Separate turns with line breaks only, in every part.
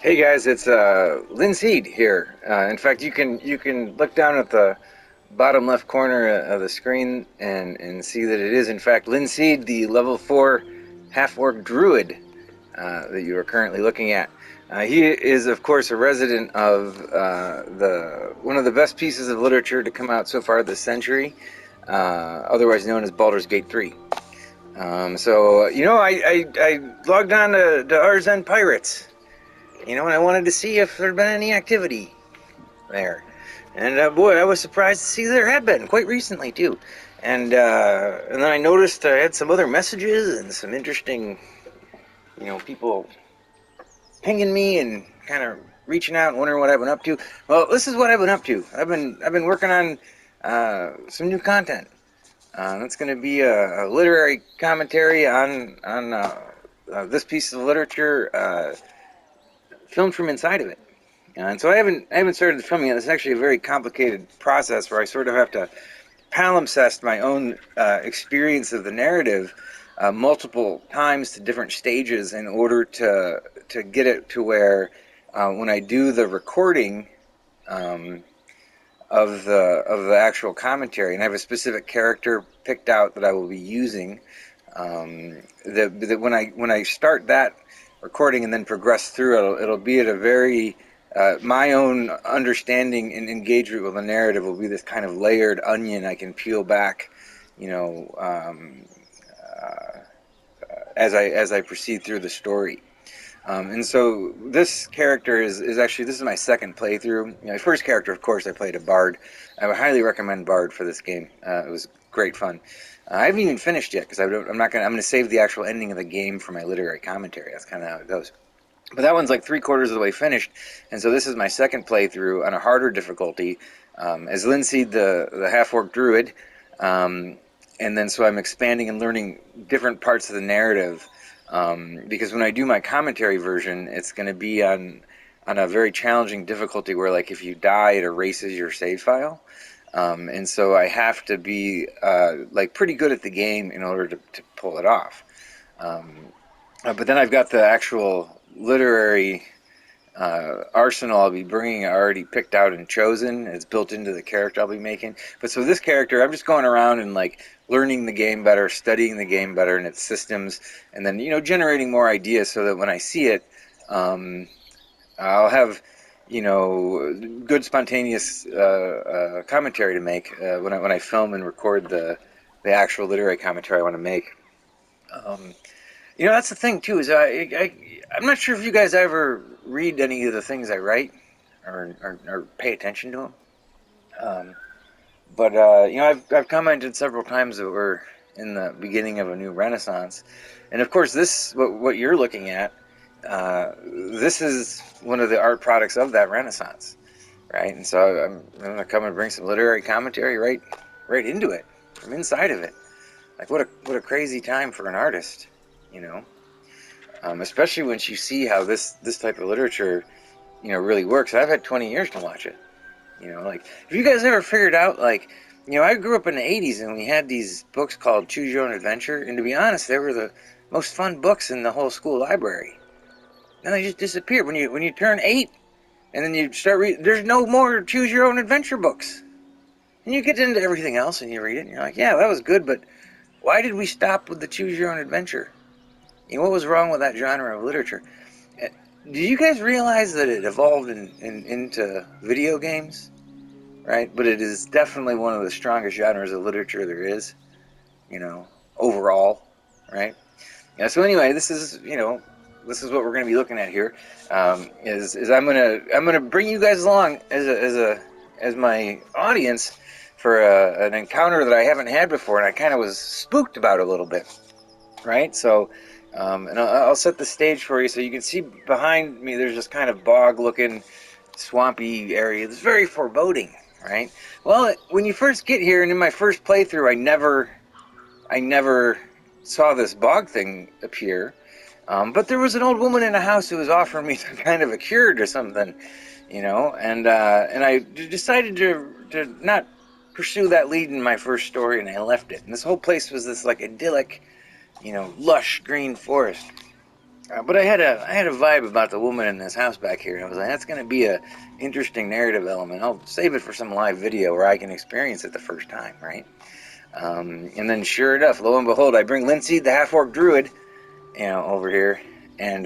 Hey guys, it's Linseed here. In fact, you can look down at the bottom left corner of the screen and see that it is in fact Linseed, the level 4 Half-Orc Druid that you are currently looking at. He is, of course, a resident of the one of the best pieces of literature to come out so far this century, otherwise known as Baldur's Gate 3. I logged on to RZN Pirates, and I wanted to see if there'd been any activity there. And boy, I was surprised to see there had been quite recently too. And then I noticed I had some other messages and some interesting, people pinging me and kind of reaching out and wondering what I've been up to. Well, this is what I've been up to. I've been working on some new content. It's going to be a literary commentary on this piece of literature, filmed from inside of it. And so I haven't started filming it. It's actually a very complicated process where I sort of have to palimpsest my own experience of the narrative multiple times to different stages in order to get it to where when I do the recording um, of the actual commentary, and I have a specific character picked out that I will be using. That when I start that recording and then progress through, it'll be at a very my own understanding and engagement with the narrative will be this kind of layered onion I can peel back, you know, uh, as I proceed through the story. And so this character is actually, this is my second playthrough. My first character, of course, I played a bard. I would highly recommend Bard for this game. It was great fun. I haven't even finished yet because I'm gonna save the actual ending of the game for my literary commentary. That's kind of how it goes. But that one's like three-quarters of the way finished, and so this is my second playthrough on a harder difficulty as Linseed, the half-orc druid. Um, and then so I'm expanding and learning different parts of the narrative, because when I do my commentary version, it's going to be on a very challenging difficulty where, like, if you die, it erases your save file. And so I have to be like pretty good at the game in order to pull it off. Um, but then I've got the actual literary arsenal I'll be bringing already picked out and chosen. It's built into the character I'll be making. But so this character, I'm just going around and like learning the game better, studying the game better and its systems, and then generating more ideas so that when I see it, um, I'll have good spontaneous commentary to make when I film and record the actual literary commentary I want to make. Um, that's the thing too. Is I'm not sure if you guys ever read any of the things I write or pay attention to them. Um, but I've commented several times that we're in the beginning of a new renaissance, and of course, this what you're looking at. This is one of the art products of that renaissance, right? And so I'm going to come and bring some literary commentary right into it, from inside of it. Like what a crazy time for an artist, you know. Especially once you see how this type of literature, really works. I've had 20 years to watch it. Like, have you guys ever figured out, like, I grew up in the 80s and we had these books called Choose Your Own Adventure, and to be honest, they were the most fun books in the whole school library. And they just disappeared when you turn 8 and then you start reading. There's no more Choose Your Own Adventure books, and you get into everything else and you read it and you're like, yeah, that was good, but why did we stop with the Choose Your Own Adventure? What was wrong with that genre of literature? Did you guys realize that it evolved into video games, right? But it is definitely one of the strongest genres of literature there is, you know, overall, right? Yeah. So anyway, this is what we're going to be looking at here. Is I'm gonna bring you guys along as my audience for an encounter that I haven't had before, and I kind of was spooked about it a little bit, right? So, and I'll set the stage for you so you can see behind me. There's this kind of bog-looking, swampy area. It's very foreboding, right? Well, when you first get here, and in my first playthrough, I never saw this bog thing appear. But there was an old woman in a house who was offering me some kind of a cure or something, and I decided to not pursue that lead in my first story, and I left it. And this whole place was this like idyllic, lush green forest. But I had a vibe about the woman in this house back here, and I was like, that's going to be a interesting narrative element. I'll save it for some live video where I can experience it the first time, right? And then sure enough, lo and behold, I bring Linseed, the Half-Orc Druid, over here, and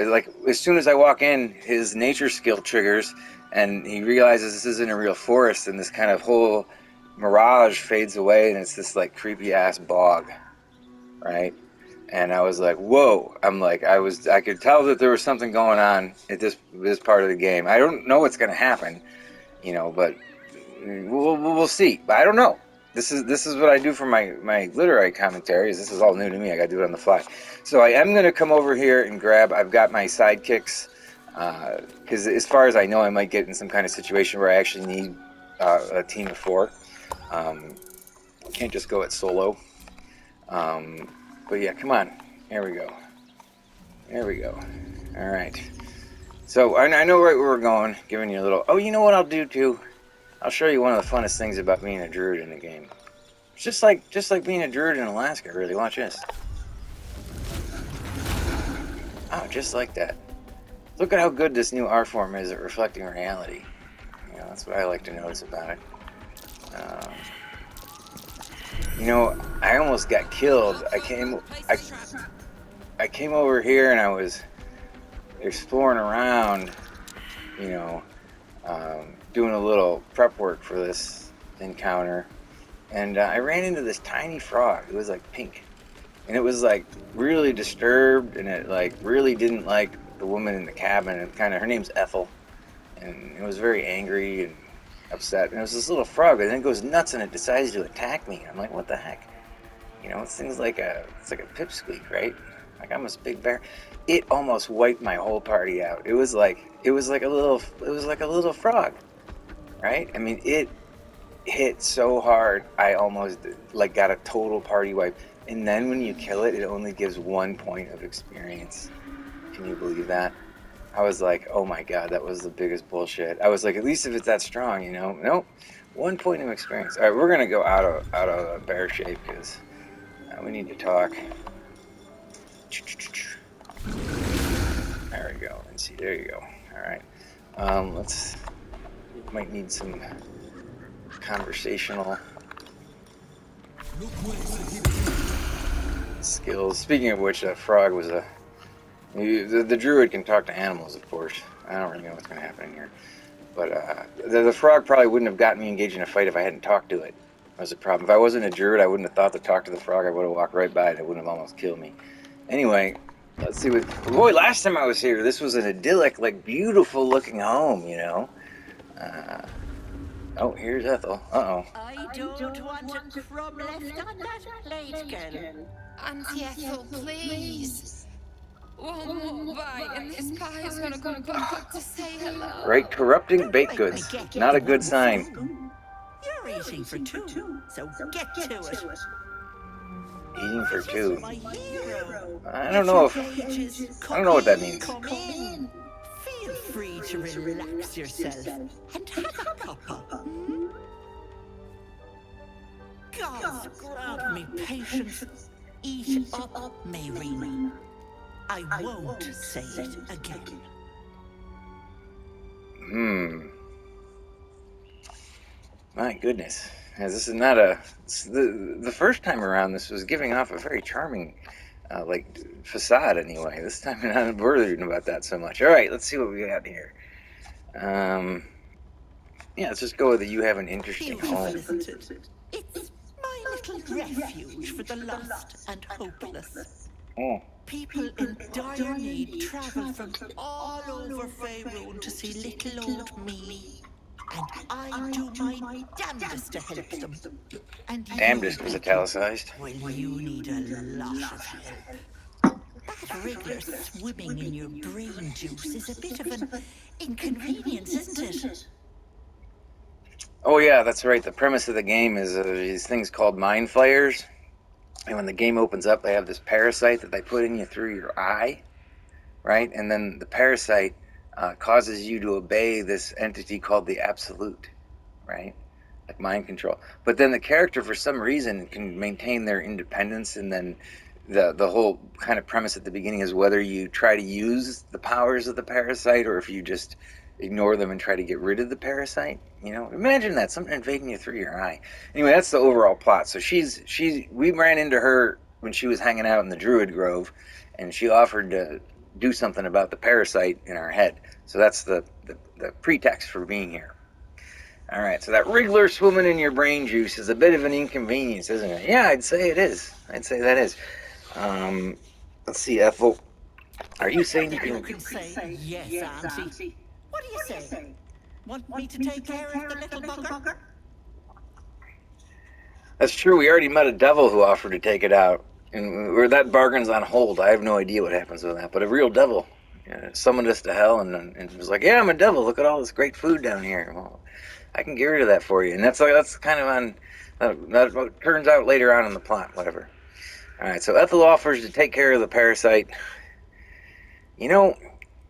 like as soon as I walk in, his nature skill triggers, and he realizes this isn't a real forest, and this kind of whole mirage fades away, and it's this like creepy ass bog, right? And I was like, whoa! I could tell that there was something going on at this part of the game. I don't know what's gonna happen, but we'll see. But I don't know. This is what I do for my literary commentaries. This is all new to me. I got to do it on the fly. So I am going to come over here and grab. I've got my sidekicks because as far as I know, I might get in some kind of situation where I actually need a team of 4. Can't just go it solo. But yeah, come on. Here we go. There we go. All right. So I know right where we're going. Giving you a little. Oh, you know what I'll do too? I'll show you one of the funnest things about being a druid in the game. It's just like being a druid in Alaska, really. Watch this. Oh, just like that. Look at how good this new art form is at reflecting reality. That's what I like to notice about it. I almost got killed. I came over here and I was exploring around, doing a little prep work for this encounter, and I ran into this tiny frog. It was like pink, and it was like really disturbed, and it like really didn't like the woman in the cabin, and her name's Ethel, and it was very angry and upset, and it was this little frog, and then it goes nuts, and it decides to attack me. I'm like, what the heck? This thing's like it's like a pipsqueak, right? Like I'm this big bear. It almost wiped my whole party out. It was like a little frog, right? I mean, it hit so hard, I almost like got a total party wipe. And then when you kill it, it only gives 1 point of experience. Can you believe that? I was like, oh my god, that was the biggest bullshit. I was like, at least if it's that strong, Nope, 1 point of experience. All right, we're gonna go out of bear shape because we need to talk. There we go. And see, there you go. All right. Might need some conversational skills. Speaking of which, that frog was the druid can talk to animals, of course. I don't really know what's going to happen here. But the frog probably wouldn't have gotten me engaged in a fight if I hadn't talked to it. That was the problem. If I wasn't a druid, I wouldn't have thought to talk to the frog. I would have walked right by it. It wouldn't have almost killed me. Anyway, let's see what... Boy, last time I was here, this was an idyllic, like, beautiful-looking home, Oh, here's Ethel. Uh-oh.
I don't want a crumb left on that plate, girl.
Auntie Ethel, please. One more bite and this pie is gonna come back to say hello.
Right, corrupting baked goods. Not a good sign.
You're eating for 2, so get to it.
Eating for 2.
My hero.
I don't know what that means.
Come in. Feel free to relax yourself and have a cuppa. Gods grant me patience. Eat up, Mayrina. I won't say it again.
My goodness. This is not the first time around, this was giving off a very charming facade anyway. This time I'm not worried about that so much. All right, let's see what we got here. Yeah, let's just go with you have an interesting home.
Isn't it? It's my little refuge for the lost and hopeless.
Oh.
People in dire need travel from all over Faerun to see little old me. And I do my damnedest to help them. And
Damnedest was italicized.
Well, you need a lot of help. That regular swimming in your brain juice is a bit of an inconvenience, isn't it?
Oh yeah, that's right. The premise of the game is these things called mind flayers. And when the game opens up, they have this parasite that they put in you through your eye, right? And then the parasite causes you to obey this entity called the Absolute, right? Like mind control. But then the character, for some reason, can maintain their independence and then the whole kind of premise at the beginning is whether you try to use the powers of the parasite or if you just ignore them and try to get rid of the parasite. You know, imagine that, something invading you through your eye. Anyway, that's the overall plot. So we ran into her when she was hanging out in the Druid Grove, and she offered to do something about the parasite in our head. So that's the pretext for being here. All right, so that Wriggler swimming in your brain juice is a bit of an inconvenience, isn't it? Yeah, I'd say it is. I'd say that is. Let's see, Ethel. Are you saying you
You
can...
can say, yes, Auntie. What do you say? Want me to take care of the little bugger?
That's true. We already met a devil who offered to take it out. And that bargain's on hold. I have no idea what happens with that. But a real devil summoned us to hell and was like, yeah, I'm a devil. Look at all this great food down here. Well, I can get rid of that for you. And that's kind of on... That's what turns out later on in the plot, whatever. All right, so Ethel offers to take care of the parasite. You know,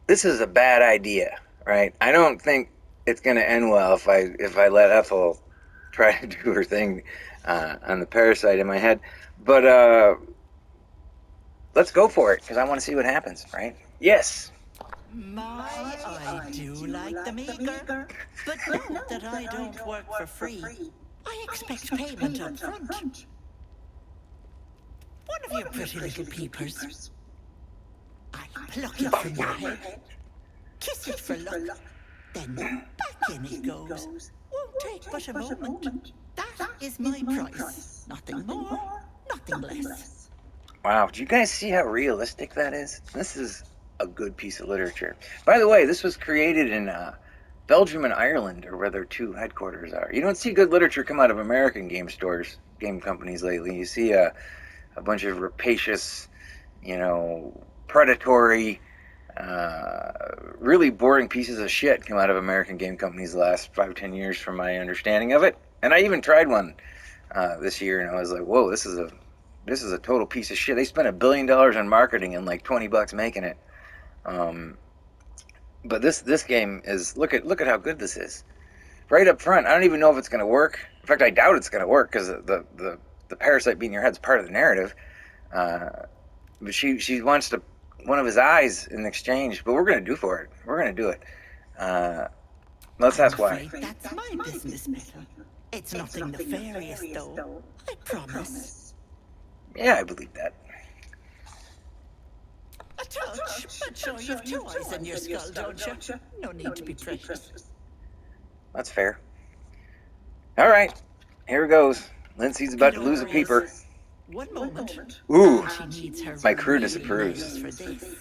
this is a bad idea, right? I don't think it's going to end well if I let Ethel try to do her thing on the parasite in my head. But let's go for it, because I want to see what happens, right? Yes.
I do like the meager, but note that I don't work for free. I expect payment up front. One of your pretty little peepers. I pluck it from your head, kiss it for luck, then back in it goes. Won't take but a moment. That is my price. Nothing more, nothing less.
Wow, do you guys see how realistic that is? This is a good piece of literature. By the way, this was created in Belgium and Ireland, or where their two headquarters are. You don't see good literature come out of American game stores, game companies lately. You see a bunch of rapacious, predatory, really boring pieces of shit come out of American game companies the last 5-10 years, from my understanding of it. And I even tried one this year, and I was like, whoa, this is a total piece of shit. They spent $1 billion on marketing and like $20 making it. But this game is, look at how good this is. Right up front, I don't even know if it's going to work. In fact, I doubt it's going to work, because the parasite being in your head is part of the narrative. But she wants one of his eyes in exchange. But we're going to do for it. We're going to do it. Let's ask why.
That's my business matter. It's nothing nefarious, though. I promise.
Yeah, I believe that.
A touch, but sure you've 2 eyes in your skull, don't you? No need to be precious.
That's fair. All right, here it goes. Linseed's about to lose a peeper.
One moment.
Ooh,
She needs her
my crew disapproves.
for this.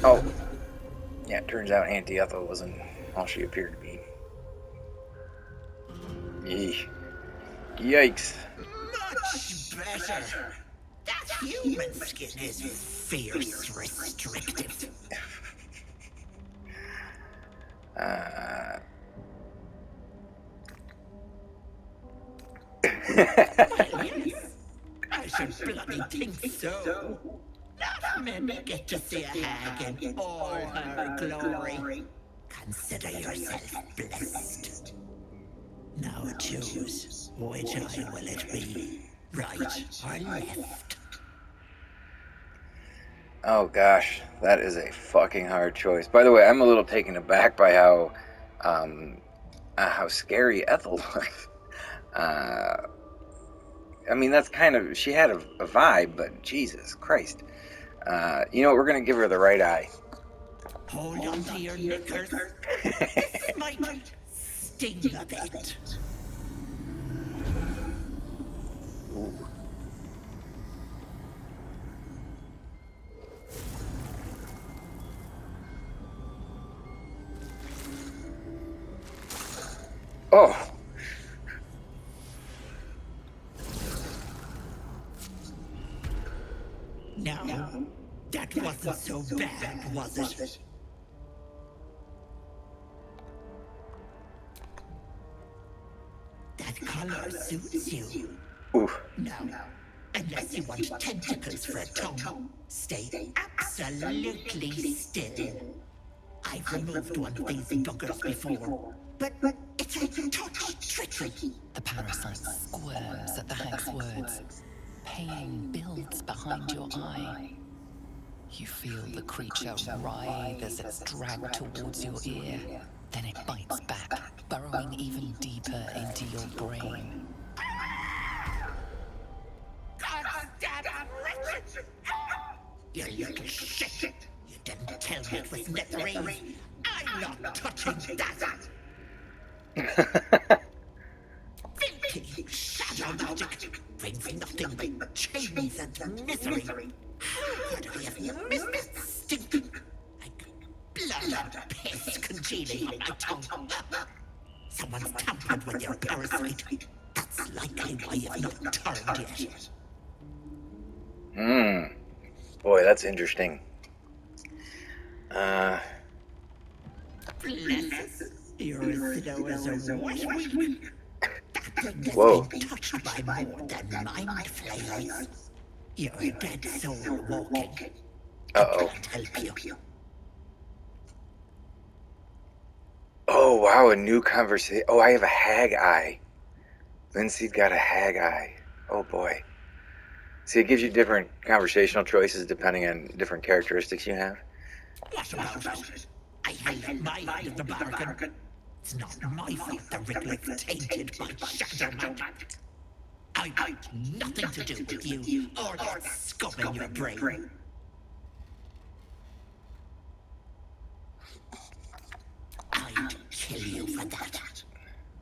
Oh, yeah, it turns out Auntie Ethel wasn't all she appeared to be. Yee. Yikes.
Much better. That human skin is fierce restrictive. Yes, I should bloody think so. Not many get to see a hag in all her glory. Consider yourself blessed. Now choose, which eye will it be? Right or left?
Oh gosh, that is a fucking hard choice. By the way, I'm a little taken aback by how scary Ethel was. I mean, that's kind of, she had a vibe, but Jesus Christ. We're gonna give her the right eye.
Hold on to your knickers. This might sting a bit.
Ooh. Oh.
No, that wasn't so bad, was it? That color suits you.
Oof.
No, unless you want tentacles for a tongue, stay absolutely still. I I've removed one of these buggers before, but it's a touch tricky.
The parasite squirms at the hag's words. Pain builds behind your eye. You feel the creature writhe as it's dragged towards your ear. Then it bites back, burrowing even deeper into your brain.
God damn wretched! You little shit! You didn't tell me it was Netherese. I'm not touching that! Filthy shadow magic brings nothing but chains and misery. How could I have missed that stinking, like blood and piss congealing on my tongue? Someone's tampered with your parasite. That's likely why you've not turned yet.
Boy, that's interesting.
Bless us. You're as slow as a wet week. That thing has
Whoa.
been touched by more than mind flayers. You're a dead soul walking.
Uh-oh.
I can't help you.
Oh, wow, a new conversation. Oh, I have a hag eye. Linseed got a hag eye. Oh, boy. See, it gives you different conversational choices depending on different characteristics you have.
What about it? I held my end of the bargain. It's not my fault the Riddler's tainted by shadow magic. I've nothing to do with you or that scum in your brain. I'd kill you for that.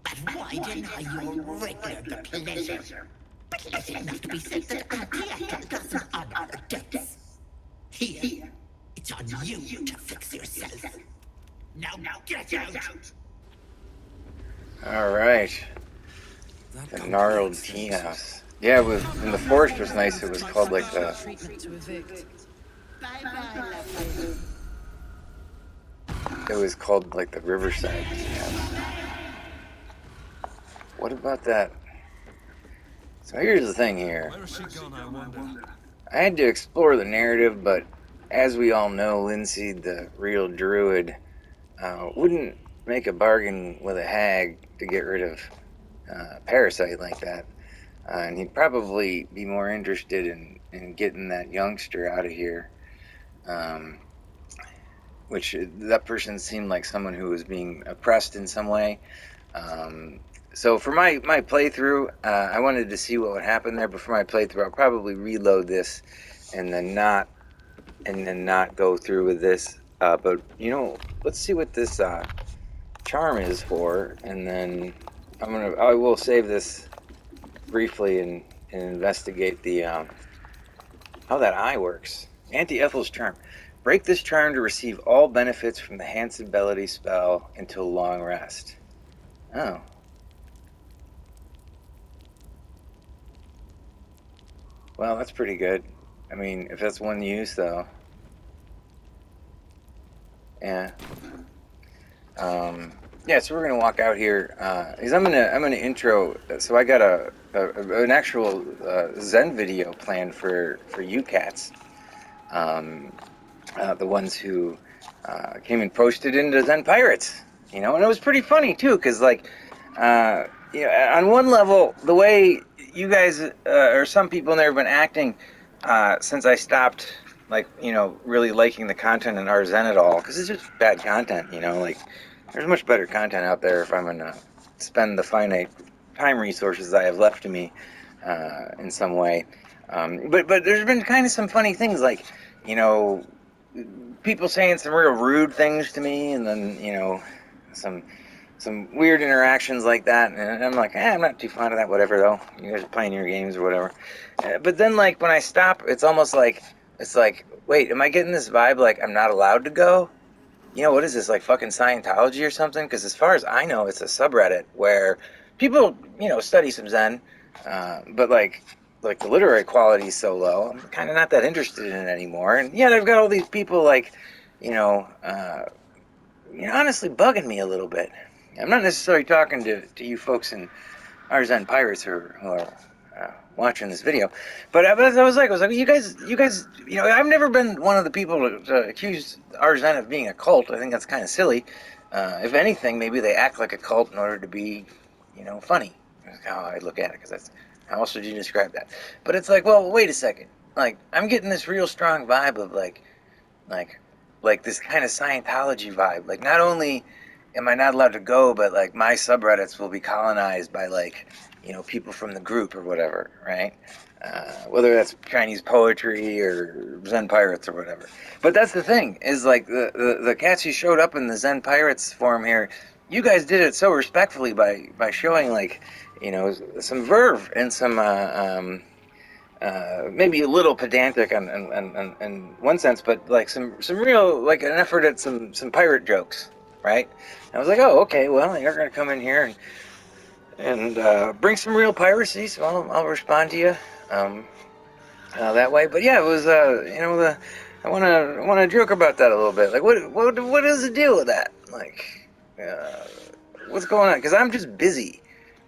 But why deny your Riddler the pleasure? But let it not be said that Auntie doesn't honor her debts. Here, it's on you to fix yourself. Now get out!
All right. The gnarled tea house. Yeah, it was, and the forest was nice. It was called like the...
Treatment to evict.
Bye-bye, lovely.
It was called like the Riverside Tea House. What about that? So here's the thing here.
Where is she gone, I wonder?
I had to explore the narrative, but as we all know, Linseed, the real Druid, wouldn't make a bargain with a hag to get rid of parasite like that. And he'd probably be more interested in getting that youngster out of here. Which that person seemed like someone who was being oppressed in some way. So for my playthrough, I wanted to see what would happen there. But for my playthrough, I'll probably reload this and then not go through with this. But you know, let's see what this charm is for, and then I will save this briefly and investigate the how that eye works. Anti-Ethel's charm. Break this charm to receive all benefits from the Hansen ability spell until long rest. Oh. Well, that's pretty good. I mean, if that's one use, though. Yeah. Yeah, so we're gonna walk out here. Because I'm gonna intro. So I got an actual Zen video planned for you cats. The ones who came and posted into Zen Pirates, you know, and it was pretty funny too, because like, you know, on one level, the way you guys or some people in there have been acting since I stopped, like, you know, really liking the content in our Zen at all, because it's just bad content, you know, like, there's much better content out there if I'm gonna spend the finite time resources I have left to me in some way. But there's been kind of some funny things, like, you know, people saying some real rude things to me, and then, you know, some weird interactions like that, and I'm like, I'm not too fond of that, whatever, though. You guys are playing your games or whatever. But then, like, when I stop, it's almost like, wait, am I getting this vibe like I'm not allowed to go? You know, what is this, like fucking Scientology or something? Because as far as I know, it's a subreddit where people, you know, study some Zen, but like the literary quality is so low, I'm kind of not that interested in it anymore. And yeah, they've got all these people like, you know, honestly bugging me a little bit. I'm not necessarily talking to you folks in our Zen Pirates who are watching this video. But I was like, you guys, I've never been one of the people to accuse Arzen of being a cult. I think that's kind of silly. If anything, maybe they act like a cult in order to be, funny. That's how I look at it, because that's how else would you describe that? But it's like, well, wait a second. Like, I'm getting this real strong vibe of like, like this kind of Scientology vibe. Like, not only am I not allowed to go, but like my subreddits will be colonized by like, people from the group or whatever, right? Whether that's Chinese poetry or Zen pirates or whatever. But that's the thing, is like the cats who showed up in the Zen pirates forum here, you guys did it so respectfully by showing like, some verve and some maybe a little pedantic in one sense, but like some real, like an effort at some pirate jokes, right? And I was like, oh, okay, well, you're gonna come in here and bring some real piracy, so I'll respond to you that way. But yeah, it was I wanna joke about that a little bit. Like, what is the deal with that? Like, what's going on? Because I'm just busy,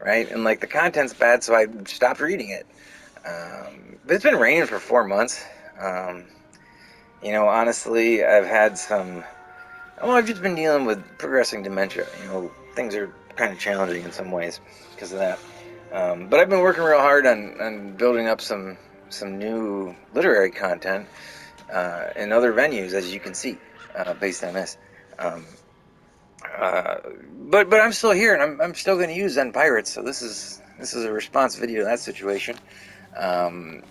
right? And like the content's bad, so I stopped reading it. But it's been raining for 4 months. Honestly, I've had I've just been dealing with progressing dementia. Things are kind of challenging in some ways because of that. But I've been working real hard on building up some new literary content in other venues, as you can see, based on this. But I'm still here, and I'm still going to use Zen Pirates. So this is a response video to that situation. And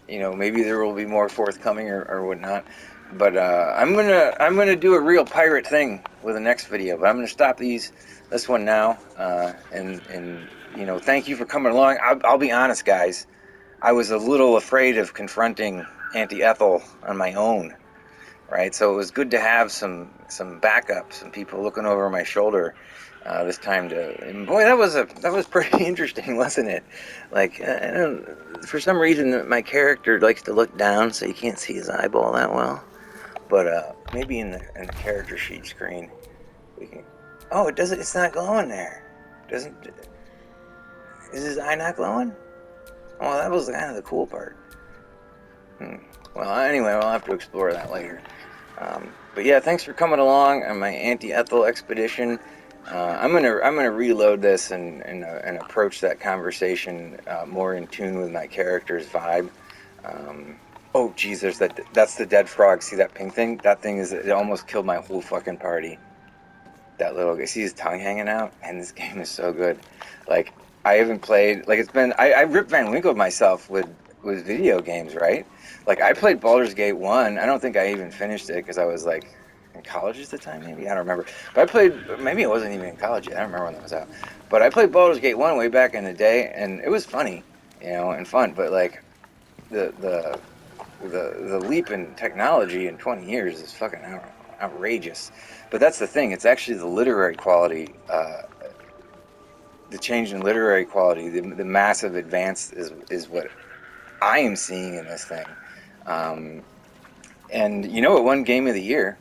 maybe there will be more forthcoming or whatnot. But I'm gonna do a real pirate thing with the next video. But I'm gonna stop this one now. And thank you for coming along. I'll be honest, guys. I was a little afraid of confronting Auntie Ethel on my own, right? So it was good to have some backup, some people looking over my shoulder this time. And boy, that was pretty interesting, wasn't it? Like, for some reason, my character likes to look down, so you can't see his eyeball that well. But maybe in the character sheet screen, we can. Oh, it doesn't. It's not glowing there. Doesn't. Is his eye not glowing? Oh, that was kind of the cool part. Well, anyway, I'll have to explore that later. But yeah, thanks for coming along on my Auntie Ethel expedition. I'm gonna reload this and approach that conversation more in tune with my character's vibe. Oh, geez, that's the dead frog. See that pink thing? That thing it almost killed my whole fucking party. That little guy. See his tongue hanging out? And this game is so good. Like, I haven't played, like, I Rip Van Winkle myself with video games, right? Like, I played Baldur's Gate 1. I don't think I even finished it because I was, like, in college at the time, maybe? I don't remember. But I played, maybe I wasn't even in college yet. I don't remember when that was out. But I played Baldur's Gate 1 way back in the day, and it was funny, and fun. But, like, the leap in technology in 20 years is fucking outrageous. But that's the thing. It's actually the literary quality, the change in literary quality, the massive advance is what I am seeing in this thing. And it won Game of the Year,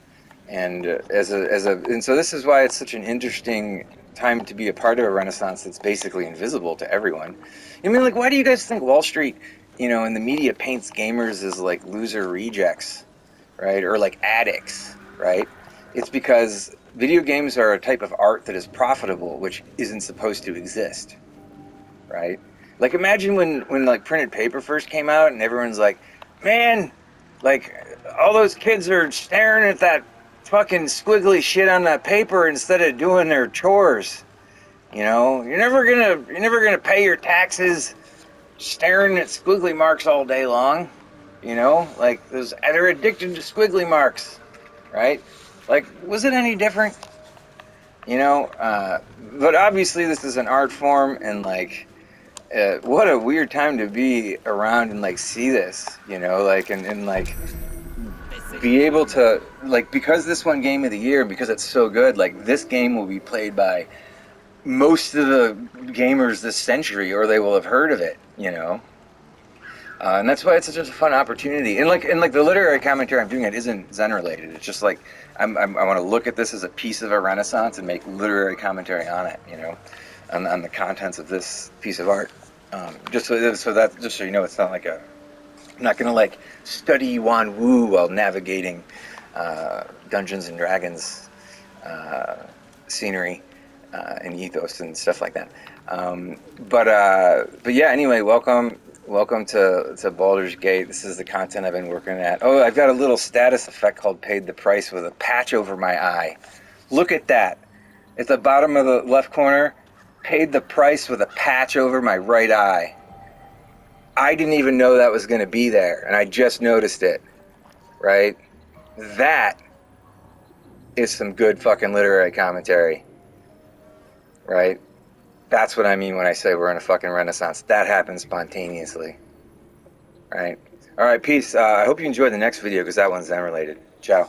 and and so this is why it's such an interesting time to be a part of a renaissance that's basically invisible to everyone. I mean, like, why do you guys think Wall Street, in the media paints gamers as like loser rejects, right, or like addicts, right? It's because video games are a type of art that is profitable, which isn't supposed to exist, right? Like, imagine when like printed paper first came out and everyone's like, man, like, all those kids are staring at that fucking squiggly shit on that paper instead of doing their chores. You're never gonna pay your taxes staring at squiggly marks all day long. Like, they're addicted to squiggly marks, right? Like, was it any different? But obviously this is an art form, and like, what a weird time to be around and like see this, like, and like be able to, like, because this won Game of the Year, because it's so good, like, this game will be played by most of the gamers this century, or they will have heard of it, and that's why it's such a fun opportunity. And like the literary commentary I'm doing, it isn't Zen related. It's just like I want to look at this as a piece of a renaissance and make literary commentary on it, on the contents of this piece of art. Just so you know, it's not like I'm not gonna like study Yuan Wu while navigating Dungeons and Dragons scenery and ethos and stuff like that. But yeah. Anyway, welcome to Baldur's Gate. This is the content I've been working at. Oh, I've got a little status effect called "Paid the Price" with a patch over my eye. Look at that. At the bottom of the left corner, paid the price with a patch over my right eye. I didn't even know that was going to be there, and I just noticed it, right? That is some good fucking literary commentary, right? That's what I mean when I say we're in a fucking renaissance. That happens spontaneously, right? All right, peace. I hope you enjoyed the next video because that one's unrelated. Ciao.